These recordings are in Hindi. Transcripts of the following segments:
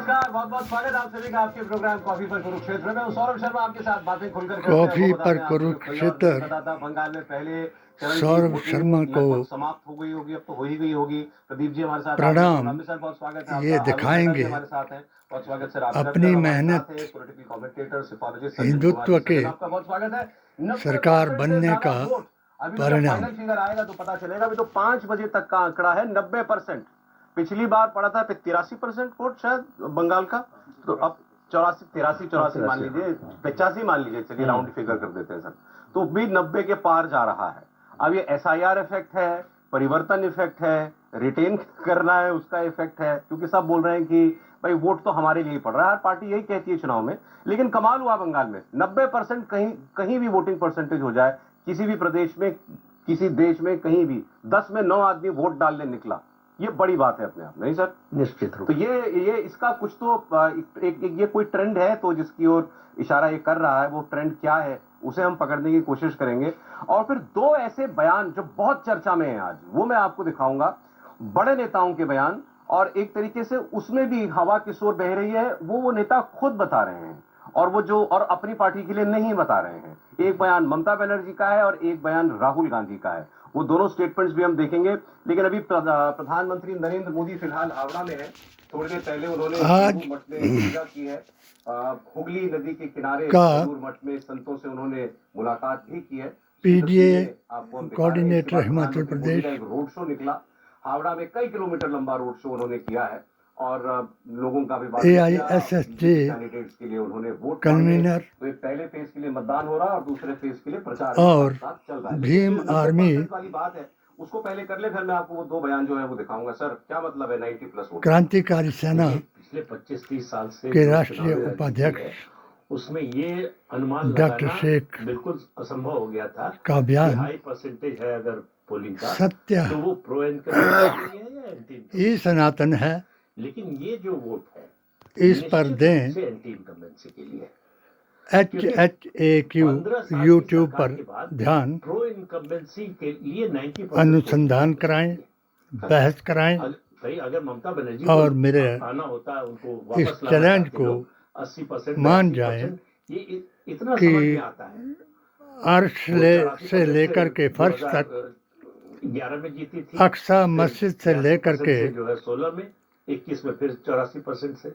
नमस्कार, बहुत बहुत स्वागत आप सभी का आपके प्रोग्राम कॉफी पर कुरुक्षेत्र में। सौरभ शर्मा आपके साथ बातें खुलकर करते हैं। कॉफी आपको पर बताते हैं आपको जो कई और कुरुक्षेत्र पता था बंगाल में पहले चरण की सौरभ वोटिंग शर्मा को लगभग समाप्त हो गई होगी, अब तो हो ही गई होगी। प्रदीप जी हमारे साथ आपके प्रणाम प्रोग्राम में, सर बहुत स्वागत है ये आपका। अरुण मेहता जी दिखाएंगे हमारे साथ हैं, बहुत स्वागत सर आपका। अपनी हमारे साथ मेहनत है पॉलिटिकल कमेंटेटर सिफारिश सज्जन कुमार हिंदुत्व जी। के सज्जन आपका बहुत स्वागत है। 90% सरकार से बनने ज्यादा का वोट, अभी तो जब परिणाम। फाइनल फिगर आएगा तो पता चलेगा। अभी तो 5 बजे तक का आंकड़ा है 90%। पिछली बार पड़ा था 83% वोट शायद बंगाल का, तो अब 84 मान लीजिए, 85 मान लीजिए, चलिए राउंड फिगर कर देते हैं सर, तो भी 90 के पार जा रहा है। अब ये एसआईआर इफेक्ट है, परिवर्तन इफेक्ट है, रिटेन करना है उसका इफेक्ट है, क्योंकि सब बोल रहे हैं कि भाई वोट तो हमारे लिए ही पड़ रहा है, हर पार्टी यही कहती है चुनाव में। लेकिन कमाल हुआ बंगाल में 90%, कहीं भी वोटिंग परसेंटेज हो जाए, किसी भी प्रदेश में, किसी देश में, कहीं भी 10 में 9 आदमी वोट डालने निकला, ये बड़ी बात है अपने आप में, नहीं सर? निश्चित रूप तो ये इसका कुछ तो एक ये कोई ट्रेंड है तो जिसकी ओर इशारा ये कर रहा है, वो ट्रेंड क्या है उसे हम पकड़ने की कोशिश करेंगे। और फिर दो ऐसे बयान जो बहुत चर्चा में हैं आज, वो मैं आपको दिखाऊंगा, बड़े नेताओं के बयान। और एक तरीके से उसमें भी हवा किस ओर बह रही है वो नेता खुद बता रहे हैं, और वो जो और अपनी पार्टी के लिए नहीं बता रहे हैं। एक बयान ममता बनर्जी का है और एक बयान राहुल गांधी का है। वो दोनों स्टेटमेंट्स भी हम देखेंगे। लेकिन अभी प्रधानमंत्री नरेंद्र मोदी फिलहाल हावड़ा में है। थोड़ी देर पहले उन्होंने आज बेलूर मठ में पूजा की है। हुगली नदी के किनारे का बेलूर मठ में संतों से उन्होंने मुलाकात भी की है। पीडीए आपको हम दिखा रहे हैं। इसके कोऑर्डिनेटर बाद हिमाचल प्रधानमंत्री मोदी प्रदेश का एक रोड शो निकला हावड़ा में, कई किलोमीटर लंबा रोड शो उन्होंने किया है और लोगों का अभिवादन किया। AISSJ कैंडिडेट्स के लिए उन्होंने वोट कन्वीनर तो एक पहले फेज के लिए मतदान हो रहा है और दूसरे फेज के लिए प्रचार और साथ चल रहा है। भीम आर्मी वाली बात है, उसको पहले कर ले, फिर मैं आपको वो दो बयान जो है वो दिखाऊंगा। सर क्या मतलब है 90 प्लस वोट? क्रांतिकारी सेना पिछले 25-30 साल से के जो राष्ट्रीय चुनावी राजनीति उपाध्यक्ष है, उसमें ये अनुमान डॉक्टर लगाना शेख बिल्कुल असंभव हो गया था का कि बयान हाई परसेंटेज है अगर पोलिंग का, सत्य तो वो प्रो इनकम्बेंसी है या एंटी इनकम्बेंसी। ही सनातन है, लेकिन ये जो वोट है इस पर दें से एंटी इनकम्बेंसी के लिए। HHAQ 15 साल की यूट्यूब सरकार पर के बाद ध्यान प्रो इनकम्बेंसी के लिए 90% अनुसंधान कराएं, बहस कराएं भाई अगर ममता बनर्जी और को मेरे आना होता है, उनको इस वापस लाना चैलेंज चाहते को लोग 80% मान 80%, जाएं ये इतना कि समझ में आता है। अर्श से लेकर के फर्श तक, 11 में जीती थी, अक्सा मस्जिद से लेकर के जो है 16 में, 21 में फिर 84% से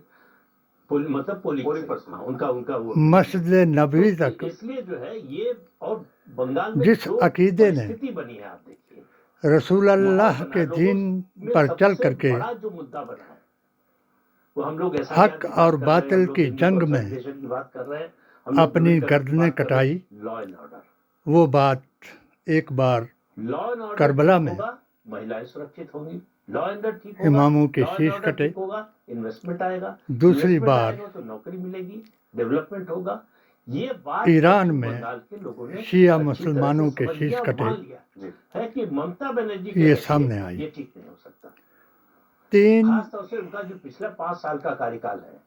मतलब पोलिंग उनका वो मस्जिद नबवी तो तक। इसलिए जो है ये, और बंगाल में जिस जो अकीदे ने स्थिति बनी है आप देखिए, रसूल अल्लाह के दीन पर चल करके बड़ा जो मुद्दा बना है वो हम लोग ऐसा हक और बातिल की जंग में की बात कर रहे हैं, अपनी गर्दनें कटाई, लॉ एंड ऑर्डर। वो बात एक बार लॉ एंड ऑर्डर करबला में महिलाएं सुरक्षित होंगी, लॉ एंड ऑर्डर ठीक होगा, इमामों के law and शीश order कटे, ठीक होगा, इन्वेस्टमेंट आएगा, दूसरी इन्वेस्टमेंट बार आएगा तो नौकरी मिलेगी, डेवलपमेंट होगा। ये बात ईरान में बंगाल के लोगों ने शिया अच्छी तरह मुसलमानों से के समझ शीश लिया, कटे, मान लिया है कि ममता बनर्जी के ये रहते सामने आई। ये ठीक नहीं हो सकता। 3 खासतौर से उनका जो पिछला 5 साल का कार्यकाल है,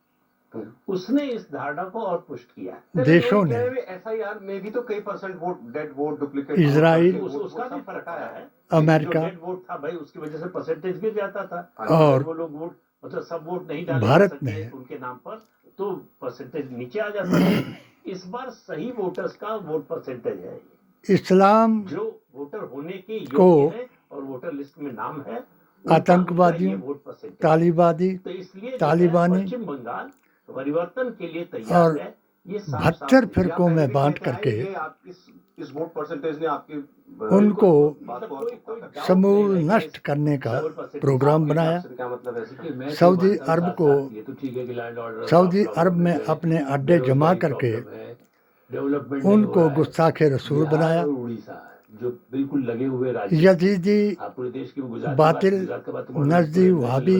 उसने इस धारणा को और पुष्ट किया है। देशों ने एसआईआर में भी तो कई percent vote, dead vote, duplicate Israel, उसका भी फर्क आया है। अमेरिका, डेड वोट था भाई, उसकी वजह से परसेंटेज गिर जाता था, और वो लोग वोट मतलब सब वोट नहीं डाले भारत सके में उनके नाम पर, तो परसेंटेज नीचे आ जाता है। इस बार सही वोटर्स का वोट परसेंटेज है, इस्लाम जो वोटर होने के को योग्य है और वोटर लिस्ट में नाम है, आतंकवादियों, तालिबानी, तो इसलिए तालिबानी पश्चिम बंगाल परिवर्तन के लिए तैयार और है। ये 72 फिरकों में बांट करके इस वोट परसेंटेज ने आपकी उनको कोई समूल नष्ट करने का प्रोग्राम बनाया। सऊदी अरब को, सऊदी अरब में अपने अड्डे जमा करके उनको गुस्ताखे रसूल बनाया। जो बिल्कुल लगे हुए यजीदी, पूरे देश की बातिल, नजदी, वहाबी,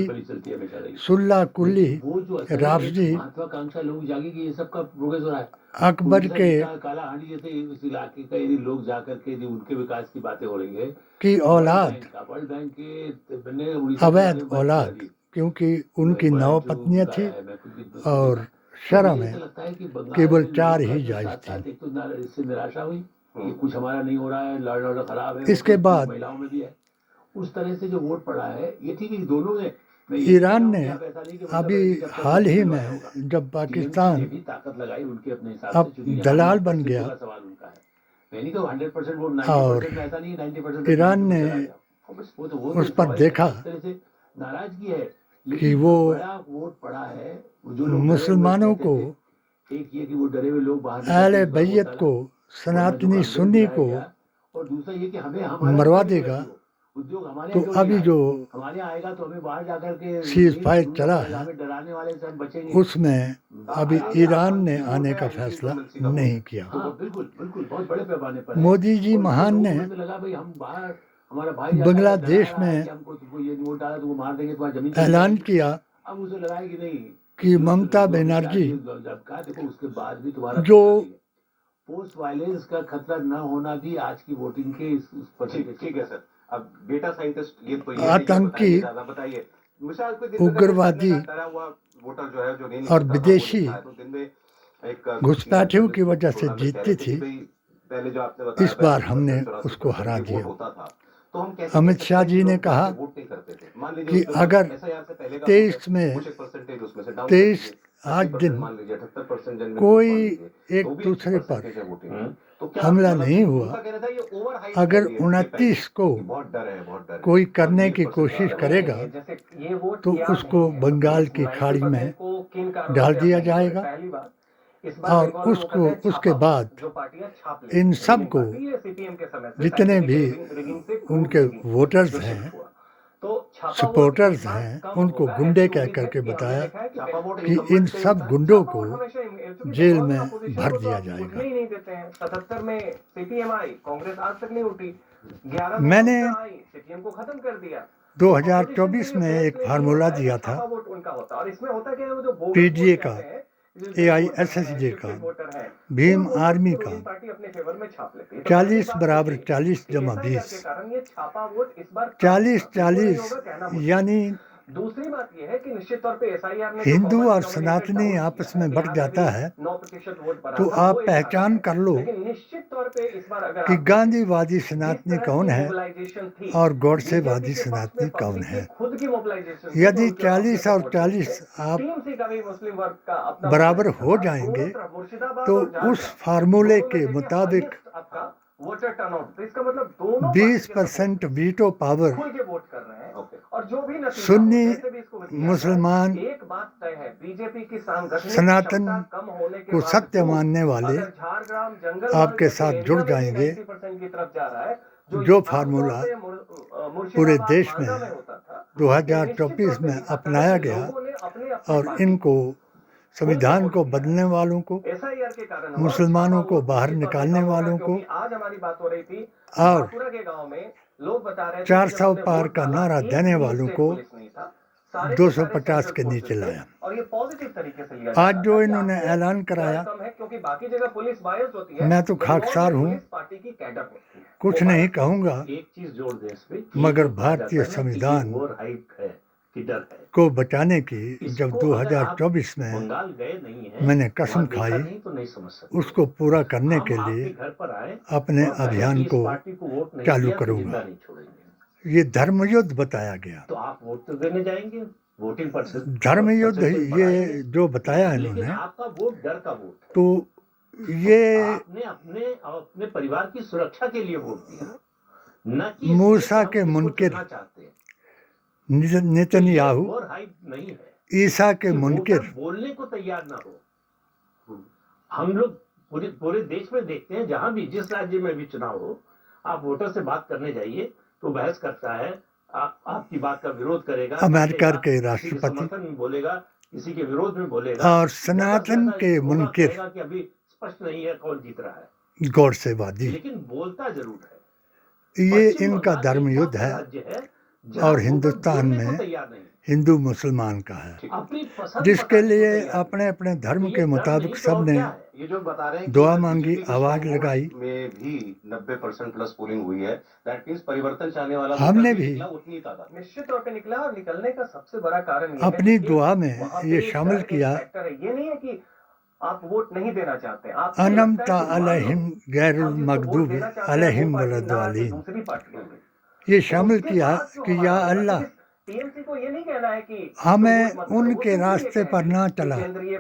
सुल्ला कुल्ली, राफजी, महत्वाकांक्षा लोग जागेगी, ये सब का प्रोग्रेस हो रहा है। अकबर के काला हांडी जैसे इस इलाके का यदि लोग जाकर के यदि उनके विकास की बातें हो रही है, की औलाद, वर्ल्ड बैंक के अवैध औलाद, क्योंकि उनकी 9 पत्नियां थी और शरह में केवल 4 ही जायज थी। इससे निराशा हुई कि कुछ हमारा नहीं हो रहा है, लॉ एंड ऑर्डर खराब है। इसके बाद महिलाओं में भी है, उस तरह से जो वोट पड़ा है, ये ठीक है, दोनों ने ईरान ने अभी हाल ही में जब पाकिस्तान अब दलाल बन गया और ईरान ने उस पर देखा कि वो मुसलमानों को, अहले बैत को, सनातनी सुन्नी को मरवा देगा, तो अभी जो सीज फायर चला है उसमें अभी ईरान ने आने का फैसला नहीं किया। मोदी जी महान ने बांग्लादेश में ऐलान किया कि ममता बनर्जी जो पोस्ट वायलेंस का खतरा न होना भी आज की वोटिंग के ठीक है सर। अब डेटा साइंटिस्ट ये तो आतंकी, बताइए उग्रवादी वोटर जो है जो और विदेशी तो दिन में एक घुसपैठियों की वजह से जीतती थी। पहले जो आपने बताया इस बार हमने उसको हरा दिया। तो हम कैसे अमित शाह जी ने कहा कि अगर 23 में 23 आज दिन कोई एक दूसरे पर हमला नहीं हुआ, अगर 29 को कोई करने की कोशिश करेगा तो उसको बंगाल की खाड़ी में डाल दिया जाएगा और उसके बाद इन सब को, जितने भी उनके वोटर्स हैं, सपोर्टर्स हैं, उनको गुंडे कह करके बताया कि इन सब गुंडों को जेल में भर दिया जाएगा। 77 में सीपीएम आई, कांग्रेस आज तक नहीं उठी। 11 मैंने सीपीएम को खत्म कर दिया। 2024 में एक फार्मूला दिया था और इसमें होता क्या है, वो जो पीडीए का, AISSJ का, भीम आर्मी का, 40 बराबर 40 जमा 20, 40-40 यानी दूसरी बात यह है कि निश्चित तौर पे एसआईआर में हिंदू और सनातनी आपस में बढ़ जाता है 9% वोट पड़ा, तो आप पहचान कर लो निश्चित तौर पे इस बार अगर कि गांधीवादी सनातनी कौन है और गौडसेवादी सनातनी कौन है। खुद की मोबिलाइजेशन यदि 40 और 40 आप मुस्लिम वर्ग का बराबर हो जाएंगे तो उस फार्मूले के मुताबिक वोटर टर्नआउट, तो इसका मतलब दोनों 20% वीटो पावर खुल के वोट कर रहे हैं। और जो भी नतीजा सुन्नी, जैसे भी इसको दिया मुसलमान, जाए, एक बात तय है, बीजेपी की सांगठनिक सनातन क्षमता कम होने के को बाद सत्य मानने वाले अगर झारग्राम जंगल आपके साथ जुड़ जाएंगे। 90% की तरफ जा रहा है, जो फार्मूला पूरे देश में 2024 में अपनाया गया और इनको, संविधान को बदलने वालों को, एसआईआर के कारण मुसलमानों को बाहर निकालने वालों को आज हमारी बात हो रही थी और बांकुड़ा के गांव में लोग बता रहे थे 400 पार का नारा देने वालों को 250 के नीचे लाया। और ये पॉजिटिव तरीके से लिया। आज जो इन्होंने ऐलान कराया, क्योंकि बाकी जगह पुलिस बायस होती है, मैं तो खाकसार हूँ, पार्टी की कैडर होती है। कुछ नहीं कहूँगा, एक चीज जोड़ दे इस पे, मगर भारतीय संविधान ओवर हाइप है कि डर है को बचाने की जब 2024 में बंगाल गए नहीं है, मैंने कसम खाई, नहीं तो नहीं समझ सकते। उसको पूरा करने के हम लिए आपके घर पर आए अपने और अभियान इस को पार्टी को वोट नहीं चालू दिया तो करूंगा। जिंदा नहीं छोड़ेंगे। ये धर्मयुद्ध बताया गया। तो आप वोट तो देने जाएंगे, वोटिंग परसेंट धर्मयुद्ध ये जो बताया लेकिन इन्होंने, आपका वोट डर का वोट है। तो ये आपने अपने परिवार की सुरक्षा के लिए वोट दिया, न कि मूसा इसलिए के हम किसको मुनकिर चुनना चाहते हैं। नेतन्याहू, ओवर हाइप नहीं है ईसा के कि मुनकिर, वोटर बोलने को तैयार ना हो। हम लोग पूरे देश में देखते हैं, जहां भी जिस राज्य में भी चुनाव हो, आप वोटर से बात करने जाइए तो बहस करता है, आपकी बात का विरोध करेगा, अमेरिका के किसी राष्ट्रपति समर्थन में बोलेगा, किसी के विरोध में बोलेगा, और सनातन के मुनकिर कहेगा कि अभी स्पष्ट नहीं है कौन जीत रहा है, गौडसेवादी, लेकिन बोलता जरूर है। ये पश्चिम इनका बंगाल धर्मयुद्ध एक है राज्य है जहां और हिंदुस्तान वोटर बोलने को में तैयार नहीं। हिंदू मुसलमान का है, अपनी पसंद जिसके बताने को लिए तैयार नहीं। अपने अपने धर्म तो के ये डर मुताबिक नहीं तो और सबने क्या है? ये जो बता रहे हैं दुआ कि मांगी, बीजेपी के आवाज स्ट्रांग लगाई। वोट्स में भी 90% प्लस पोलिंग हुई है। दैट मींस परिवर्तन चाहने वाला हमने वोटर भी निकला उतनी तादाद। निश्चित तौर पे निकला, और निकलने का सबसे बड़ा कारण ये अपनी है कि दुआ में वहाँ पे ये एक शामिल डर, एक किया, फैक्टर है। ये नहीं है कि आप वोट नहीं देना चाहते, आप अनमता अलैहिम गैरुल मगदूब अलैहिम वलद्दालिन, दूसरी पार्टी होगी। ये शामिल किया कि या अल्लाह टीएमसी को ये नहीं कहना है कि हमें तुम वोट मत करो, वो उनके सिर्फ ये रास्ते कहे पर ना कि चला केंद्रीय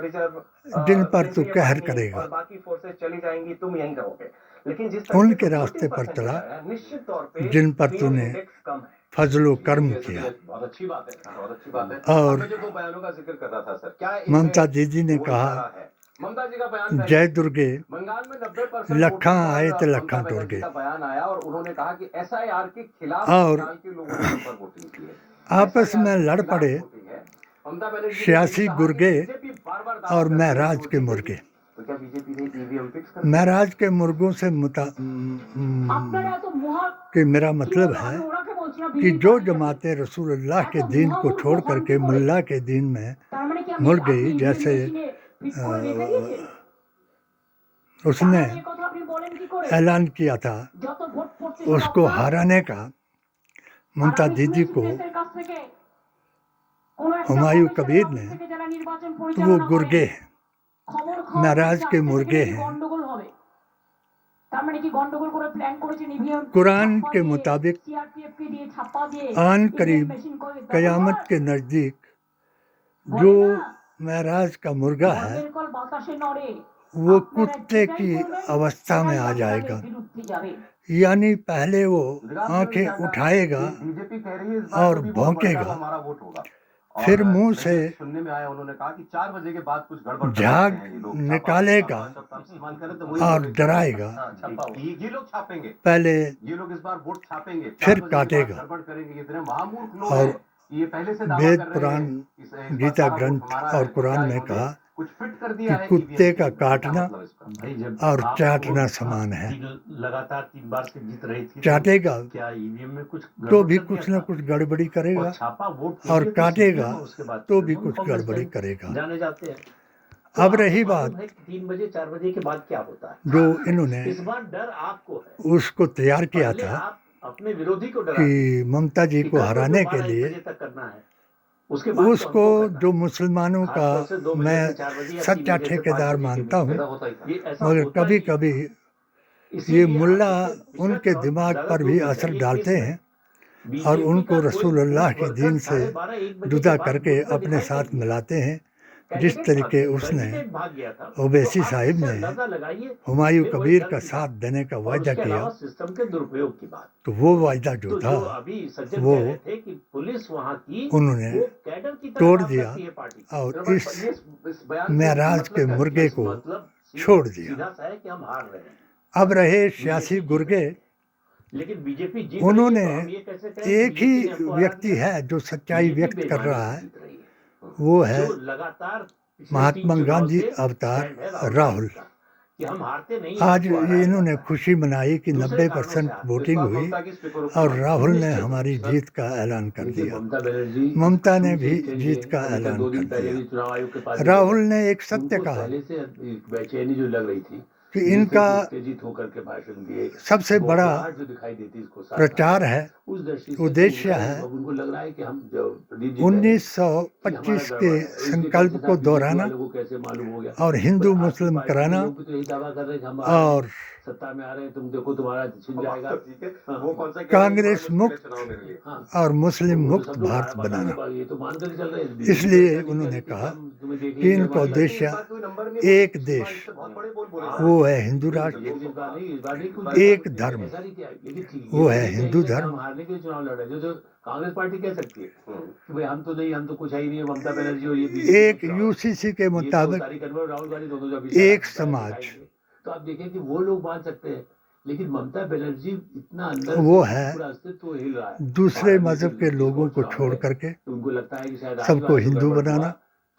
रिजर्व जिन पर तू केंद्रीय कहर बाहिनी करेगा। और बाकी फोर्सेस चली जाएंगी, तुम यहीं रहोगे। लेकिन जिस तरीके उनके से रास्ते पर 40% चला आया है, निश्चित तौर पे जिन पर फीयर तूने इंडेक्स कम है। फजलो कर्म ये किया। बहुत अच्छी बात है, बहुत अच्छी बात है। और अब मैं जो दो बयानों का जिक्र कर रहा था सर, क्या इनमें ममता दीदी ने वो कहा, इशारा है? ममता जी का बयान पहले, जय दुर्गे बंगाल में 90% लखा वोटों आए पर तो ममता लखा टुर बनर्जी गए। का बयान आया और उन्होंने कहा कि एसआईआर के खिलाफ और बंगाल के लोगों ने उन पर वोटिंग की है। आपस SIR में के लड़ खिलाफ पड़े वोटिंग है। ममता बनर्जी ने 86 कहा कि गुर्गे बीजेपी बार-बार दावा और करती है कि महराज वो के जीतेगी। मुर्गे। तो क्या बीजेपी ने ईवीएम फिक्स कर दिया? महराज के मुर्गों से कि मेरा मतलब है कि जो जमातें रसूलुल्लाह के दीन को छोड़ करके मुल्ला के दीन में मुड़ गई, जैसे उसने ऐलान किया था उसको हराने का ममता दीदी को हुमायूं कबीर ने, तो वो गुर्गे हैं, महराज के मुर्गे हैं। कुरान के मुताबिक आन करीब कयामत के नज़दीक जो महराज का मुर्गा है वो कुत्ते की अवस्था में आ जाएगा, यानी पहले वो आंखें उठाएगा बीजेपी कह रही है इस बार और भी वोट भौंकेगा, बढ़ेगा, हमारा वोट होगा। और फिर मुंह वैसे से सुनने में आया, उन्होंने कहा कि 4 बजे के बाद कुछ गड़बड़ कर झाग सकते हैं ये लोग, निकालेगा इस्तेमाल करें तो वही और बोल रहे हैं। डराएगा। हाँ, छापा हुआ। ये लोग छापेंगे, पहले ये लोग इस बार वोट छापेंगे, 4 फिर बजे के बाद काटेगा। गड़बड़ करेंगे। इतने महामूर्ख लोग और हैं, ये पहले से दावा वेद कर रहे पुराण हैं इस बार गीता सारा वोट ग्रंथ हमारा और है। तो कुरान क्या में इन्होंने कहा कुछ फिट कर दिया कि है कुत्ते ईवीएम का के? क्या काटना मतलब इसका? भाई जब और आप चाटना वोट समान है। लगातार 3 बार से जीत रही थी, चाटेगा क्या ईवीएम में कुछ तो गड़बड़ भी कर कुछ दिया न था? कुछ गड़बड़ी और करेगा, छापा वोट और कीजिए तो काटेगा CPM, उसके बाद तो भी तृणमूल कुछ कांग्रेस गड़बड़ी टाइम करेगा। जाने जाते हैं। तो अब आपको रही मालूम बात है कि 3 बजे 4 बजे के बाद क्या होता है। जो इन्होंने इस बार डर आपको है। उसको तैयार किया पहले था आप अपने विरोधी को डरा कि ममता जी कि को कल तो हराने जो के 12-1 लिए बजे तक करना है, उसके बाद तो उसको हमको करना जो है। मुसलमानों का खासतौर से 2 बजे मैं से 4 बजे या 3 सच्चा बजे से 5 ठेकेदार बजे के मानता बीच में। हूँ, ऐसा होता ही था। ये ऐसा मगर होता कभी ही है। कभी ये इसीलिए आप मुल्ला देखिए, पिछला उनके चुनाव दिमाग ज़्यादा पर दूर भी नहीं असर जाइए, डालते इसमें हैं और बीजेपी उनको का कोई रसूलुल्लाह बूथ के वर्कर दीन से 12:30-1 बजे जुदा के बाद करके बूथ में अपने दिखाई साथ नहीं दिया। मिलाते हैं। जिस कैंडिडेट तरीके भाग गया, उसने कैंडिडेट भाग गया था। ओवैसी तो आप साहिब इससे ने अंदाजा लगाइए, हुमायूं फिर वही कबीर डर का की साथ बात। देने का और वायदा उसके किया, अलावा सिस्टम के दुरुपयोग की बात। तो वो वायदा जो तो था जो अभी सज्जन वो कह रहे थे कि पुलिस वहां की उन्होंने वो कैडर की तरह तोड़ काम दिया करती है पार्टी। और ये इस बयान से महराज मतलब के क्या? मुर्गे को मतलब छोड़ दिया। सीधा सा है कि हम हार रहे हैं। अब रहे बीजेपी 86 जीत गुर्गे, रही है। लेकिन बीजेपी जीत उन्होंने रही है, तो हम ये कैसे कहें कि एक ही बीजेपी ने हमको हरा व्यक्ति दिया? है जो सच्चाई बीजेपी व्यक्त कर बेईमानी रहा से है, जीत रही है। वो है जो लगातार पिछले महात्मा 3 चुनाव गांधी से अवतार स्टैंड है राहुल। का कि हम हारते नहीं, आज हमको हराया ये इन्होंने जाता है। खुशी मनाई कि दूसरे 90% कारणों से हारते हैं। वोटिंग इस बार हुई ममता की स्पीकर और राहुल ने निश्चित हमारी सर, जीत का ऐलान कर देखिए दिया। ममता बनर्जी ममता ने शुरू से भी स्टेज जीत पे का अभी तक ऐलान 2 दिन कर पहले दिया। भी चुनाव आयोग के पास भी राहुल गए। ने एक सत्य उनको कहा पहले से एक बेचैनी जो लग रही थी कि जिससे इनका कि उत्तेजित होकर के भाषण दिए, सबसे बड़ा घबराहट जो दिखाई देती है इसको साथ प्रचार साथ, है, उस दृष्टि से उद्देश्य तो है उनको लग रहा है कि हम जो प्रदीप जी कह रहे हैं कि हमारा 1925 गड़बड़ के है। इसके संकल्प पीछे को बीजेपी दोहराना वालों को कैसे मालूम हो गया? और हिंदू पर आपकी मुस्लिम पार्टी के कराना लोग भी तो यही दावा कर रहे हैं कि हम आ रहे हैं, और सत्ता में आ रहे हैं, तुम देखो तुम्हारा छिन जाएगा। तो ठीक है, हाँ। वो कौन सा कांग्रेस मुक्त चुनाव मेरे लिए? हाँ, और मुस्लिम वो तो मुक्त सब लोग भारत बता रहे बनाना। हैं, ये तो मानकर ही चल रहे हैं। इसलिए बीजेपी उन्होंने कहती है कहा हम तुम्हें देख कि लेंगे, इनका हमारी उद्देश्य इस बार कोई नंबर नहीं एक बोला। देश, इससे बहुत बड़े बोल बोले। वो है हिंदू ये राष्ट्र, इस बार नहीं, इस बार नहीं कुछ एक धर्म, ऐसा नहीं किया। लेकिन ठीक वो ये है नहीं हिंदू कहेंगे कि धर्म। हम हारने के लिए चुनाव लड़ रहे हैं, जो कांग्रेस पार्टी कह सकती है कि भाई हम तो नहीं, हम तो कुछ है ही नहीं, ममता बनर्जी और ये बीजेपी एक का चुनाव है। यूसीसी के ये तो मुताबिक सारी कन्वर्ट राहुल गांधी दोनों जब एक समाज, दिखाएंगे, तो आप देखें कि वो लोग मान सकते हैं। लेकिन ममता बनर्जी इतना अंदर वो से है पूरा अस्तित्व हिल रहा है दूसरे भारत मजहब के जिसको लोगों को चुनाव छोड़ है, करके तो उनको लगता है कि शायद आगे सबको वाला जो हिंदू गड़बड़ बनाना हुआ,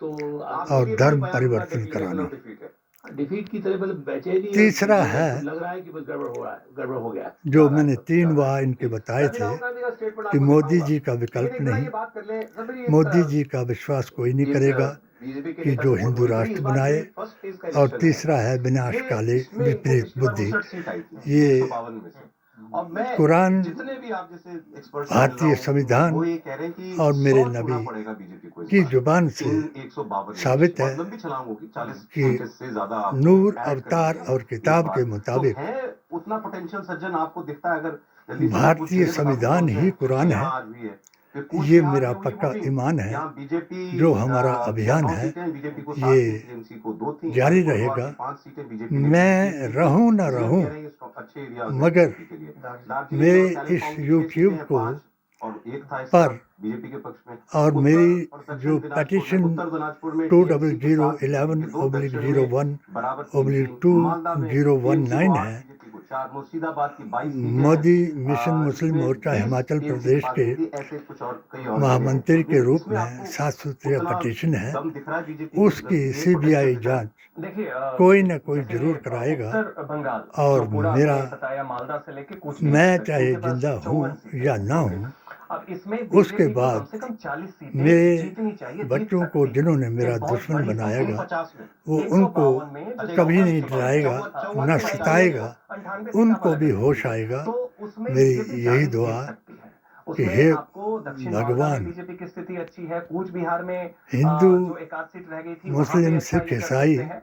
तो आपके और लिए धर्म भी बयान परिवर्तन बना कराना। defeat है। डिफीट की तरह मतलब बेचैनी है। तीसरा है लग रहा है कि बस गड़बड़ हो रहा है, गड़बड़ हो गया है। जो मैंने 3 बार इनके बताए थे राहुल गांधी का स्टेटमेंट कि आपको मोदी दिखाऊंगा। जी का लेकिन विकल्प एक बड़ा नहीं, ये बात कर लें, सर मेरी मोदी जी का विश्वास कोई नहीं करेगा बीजेपी के कि नेता जो से वोट हिंदू हुई थी, राष्ट्र इस बार बनाए। ये फर्स्ट फेज का और इलेक्शन तीसरा है है। विनाशकाली इसमें इनको विपरीत पिछली बार बुद्धि। 59 सीट आई थी, ये 152 में से। और मैं कुरान, जितने भी आप जैसे एक्सपर्ट भारतीय संविधान वो ये कह रहे हैं कि और मेरे 100 छूना नबी पड़ेगा बीजेपी को इस की बार। जुबान से इन 152 साबित है बहुत लंबी छलांग होगी, 40 कि सीट से ज्यादा आपको नूर ऐड अवतार करनी है और इस किताब बार। के मुताबिक तो है उतना पोटेंशियल सज्जन आपको दिखता है? अगर जल्दी से भारतीय कुछ चीजें बता संविधान दूं तो ही उनसे, कुरान यहाँ है आज भी है कि कुछ ये बिहार मेरा में हुई पक्का वोटिंग, ईमान है। यहाँ बीजेपी जो हमारा अभियान 9 है, सीटें, बीजेपी को 7 ये थी, टीएमसी को 2 थी, जारी अलीपुरद्वार रहेगा। की 5 सीटें बीजेपी ने मैं जीती थी। रहूं न सीएम रहूं, कह रहे हैं ये अच्छे एरिया मगर बीजेपी के लिए। दार्जिलिंग मेरे और इस कालिम्पोंग की 6 यूट्यूब सीटें हैं, को 5 और 1 था इस पर तरफ बीजेपी के पक्ष में। और उत्तर मेरी और दक्षिण जो दिनाजपुर में, पेटिशन उत्तर दिनाजपुर में टीएमसी के 7, बीजेपी के 2, दक्षिण में बराबर 3-3, मालदा में टीएमसी को 2019 8, है। बीजेपी को 4, मुर्शिदाबाद की 22 सीटें हैं। मोदी मिशन मुस्लिम जिसमें मोर्चा 20 हिमाचल टीएमसी प्रदेश पास के हुई थी, ऐसे कुछ और कई और महामंत्री जगह के हैं। रूप इसमें में आपको 7 सूत्रीय उतना पटिशन है। दम दिख रहा है बीजेपी की, उसकी एक सीबीआई potential दिख रहा है। जांच देखिए कोई न कोई जैसे जरूर कराएगा। उत्तर बंगाल और जो पूरा मेरा आपने बताया मालदा से लेके कूचबिहार मैं तक, चाहे इनके पास जिंदा 54 हूँ सीटें या हैं, ना ठीक है। हूँ, अब इसमें उसके बीजेपी को बाद कम से कम 40 सीटें मेरे जीतनी चाहिए, जीत बच्चों को सकती है। जिन्होंने मेरा एक बहुत दुश्मन बड़ी बनाएगा, 50 में वो 152 उनको में जो कभी नहीं 54 डराएगा, चौवन न से सताएगा। 98 से उनको क्या भी फर्क होश है? आएगा। तो उसमें मेरी बीजेपी यही 40 दुआ जीत सकती है। कि उसमें हे आपको दक्षिण मालदा में भगवान, बीजेपी की स्थिति अच्छी है, कूच बिहार में हिंदू, जो एक आध सीट रह गई थी वहां मुस्लिम, पे अच्छा सिख, ये कर ईसाई, सकते हैं।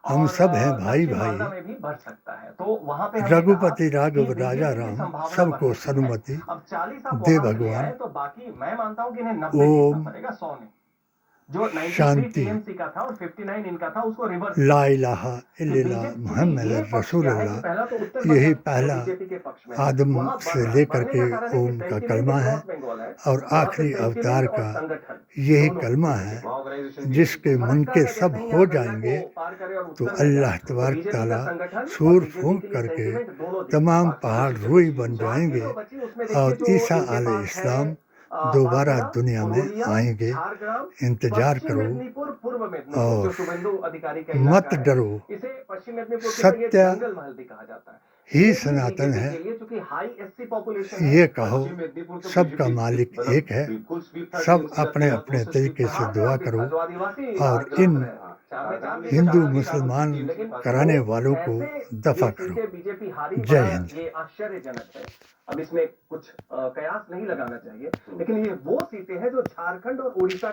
हम और सब हैं भाई दक्षिण भाई। मालदा में भी बढ़ सकता है, तो वहां पे हमने रघुपति कहा राघव कि राजा बीजेपी की राम संभावना सबको बढ़ने की है। सनुमति अब 40 आप दे वहां से ले भगवान। आए तो बाकी मैं मानता हूं कि इन्हें 90 जीतना ओम पड़ेगा, 100 नहीं। जो 93 शांति टीएमसी का था और 59 इनका था, उसको रिवर्स ला इलाहा इल्लल्लाह बीजेपी, मुहम्मद ये पक्ष रसूल क्या है कि अल्लाह। पहला तो उत्तर यही बंगाल पहला बीजेपी के पक्ष में है, आदम वहां बढ़ से रहा है। लेकर बढ़ने के का कारण है ओम कि का सेंटिमेंट कलमा है क्रॉस बंगाल है और वहां पे आखिरी सेंटिमेंट अवतार और का संगठन यही दोनों कलमा पॉजिटिव है। ऑर्गेनाइजेशन जिसके समझता मुनके है कि सब जैसे ही हो आप गंगा जाएंगे को पार करें और तो उत्तर में अल्लाह जाएं, तो तबारक बीजेपी का ताला संगठन और सूर बीजेपी फूंक के लिए करके सेंटिमेंट दोनों दिखे। तमाम बाकी पहाड़ जो रुई चीजें बन बची, जाएंगे जो बची उसमें और देखिए जो ईसा इनके अलैहि पास है इस्लाम दोबारा बांसवाड़ा, दुनिया में पुरुलिया, आएंगे। झारग्राम, इंतजार पश्चिम करो मेदिनीपुर, पूर्व मेदिनीपुर और जो शुभेंदु अधिकारी का मत इलाका है, डरो। इसे पश्चिम मेदिनीपुर के ये सत्य जंगल महल भी कहा जाता है। ही ये भी सनातन बीजेपी है। के लिए चूंकि हाई एससी पॉपुलेशन है, ये कहो पश्चिम मेदिनीपुर तो सबका बीजेपी मालिक मतलब एक है। बिल्कुल स्वीप था, सब टीएमसी का अपने 13, अपने 2 से तरीके स्वीप से था। दुआ करो जो आदिवासी और झारग्राम इन रहे, चार में चार भी हिंदू कहा मुसलमान जाता है। लेकिन कराने वो वालों को कैसे दफा ये करो। सीटें बीजेपी हारी, जय बड़ा हिंद। ये आश्चर्यजनक है। अब इसमें कुछ कयास नहीं लगाना चाहिए, लेकिन ये वो सीटें हैं जो झारखंड और उड़ीसा